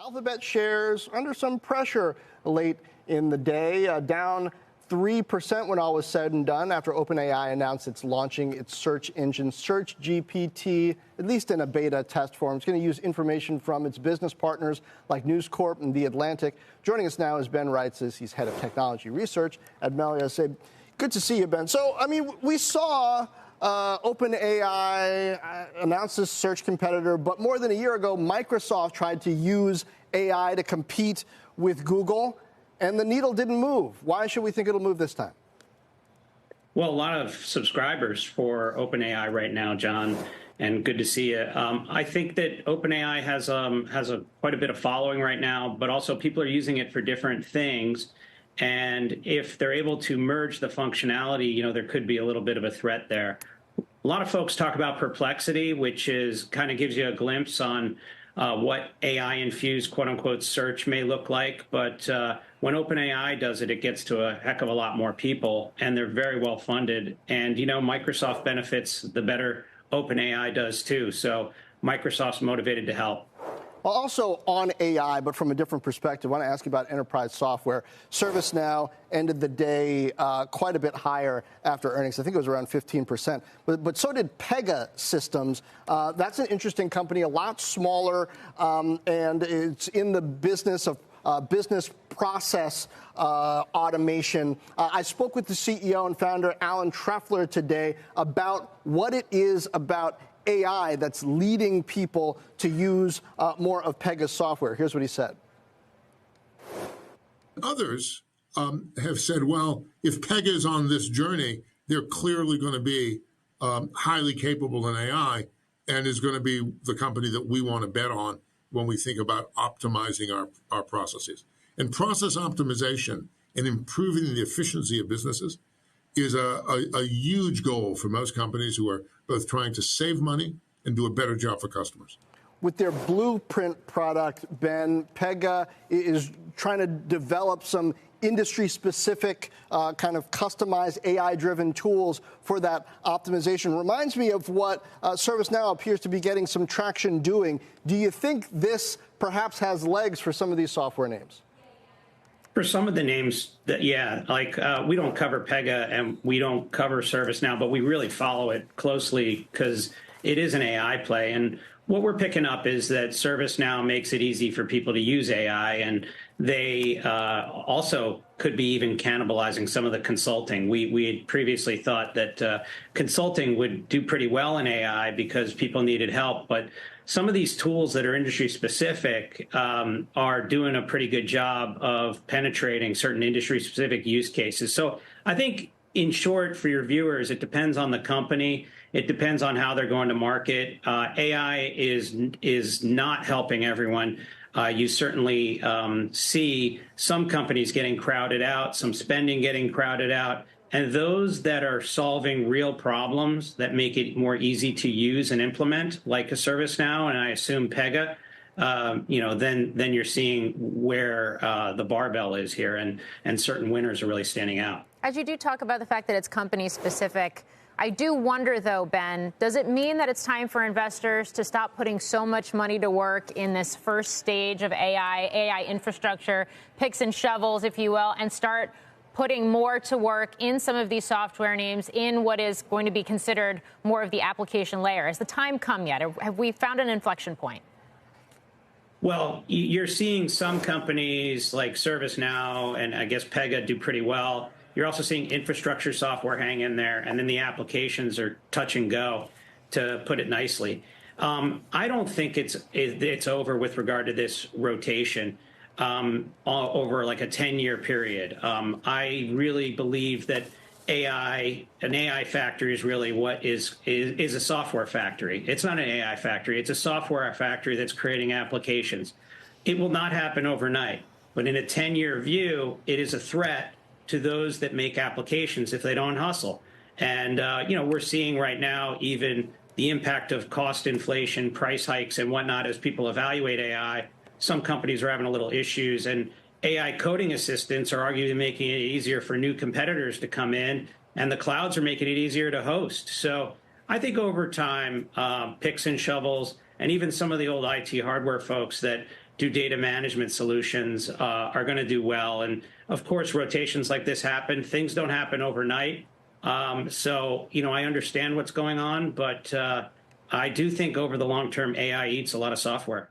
Alphabet shares under some pressure late in the day, down 3% when all was said and done after OpenAI announced it's launching its search engine, Search GPT, at least in a beta test form. It's going to use information from its business partners like News Corp and The Atlantic. Joining us now is Ben Reizes. He's head of technology research at Melius. Good to see you, Ben. So, I mean, we saw OpenAI announced this search competitor, but more than a year ago, Microsoft tried to use AI to compete with Google, and the needle didn't move. Why should we think it'll move this time? Well, a lot of subscribers for OpenAI right now, John, and good to see you. I think that OpenAI has quite a bit of following right now, but also people are using it for different things. And if they're able to merge the functionality, there could be a little bit of a threat there. A lot of folks talk about Perplexity, which is kind of gives you a glimpse on what AI-infused, quote-unquote, search may look like. But when OpenAI does it, it gets to a heck of a lot more people, and they're very well funded. And, Microsoft benefits the better OpenAI does, too. So Microsoft's motivated to help. Well, also on AI, but from a different perspective, I want to ask you about enterprise software. ServiceNow ended the day quite a bit higher after earnings. I think it was around 15%. But so did Pega Systems. That's an interesting company, a lot smaller, and it's in the business of business process automation. I spoke with the CEO and founder, Alan Trefler, today about what it is about AI that's leading people to use more of Pega's software. Here's what he said. Others have said, well, if Pega is on this journey, they're clearly going to be highly capable in AI and is going to be the company that we want to bet on when we think about optimizing our processes. And process optimization and improving the efficiency of businesses is a huge goal for most companies who are both trying to save money and do a better job for customers. With their Blueprint product, Ben, Pega is trying to develop some industry-specific kind of customized AI-driven tools for that optimization. Reminds me of what ServiceNow appears to be getting some traction doing. Do you think this perhaps has legs for some of these software names? For some of the names, yeah, like we don't cover Pega and we don't cover ServiceNow, but we really follow it closely because it is an AI play. And what we're picking up is that ServiceNow makes it easy for people to use AI, and they also could be even cannibalizing some of the consulting. We had previously thought that consulting would do pretty well in AI because people needed help, but some of these tools that are industry specific are doing a pretty good job of penetrating certain industry specific use cases. So I think, in short, for your viewers, it depends on the company. It depends on how they're going to market. AI is not helping everyone. You certainly see some companies getting crowded out, some spending getting crowded out. And those that are solving real problems that make it more easy to use and implement, like a ServiceNow, and I assume Pega, then you're seeing where the barbell is here, and certain winners are really standing out. As you do talk about the fact that it's company specific, I do wonder, though, Ben, does it mean that it's time for investors to stop putting so much money to work in this first stage of AI infrastructure, picks and shovels, if you will, and start putting more to work in some of these software names in what is going to be considered more of the application layer? Has the time come yet? Have we found an inflection point? Well, you're seeing some companies like ServiceNow and I guess Pega do pretty well. You're also seeing infrastructure software hang in there, and then the applications are touch and go, to put it nicely. I don't think it's over with regard to this rotation. Over like a 10-year period. I really believe that an AI factory is really what is a software factory. It's not an AI factory. It's a software factory that's creating applications. It will not happen overnight, but in a 10-year view, it is a threat to those that make applications if they don't hustle. And, we're seeing right now even the impact of cost inflation, price hikes and whatnot as people evaluate AI. Some companies are having a little issues, and AI coding assistants are arguably making it easier for new competitors to come in, and the clouds are making it easier to host. So I think over time, picks and shovels, and even some of the old IT hardware folks that do data management solutions are going to do well. And of course, rotations like this happen. Things don't happen overnight. So, I understand what's going on, but I do think over the long term, AI eats a lot of software.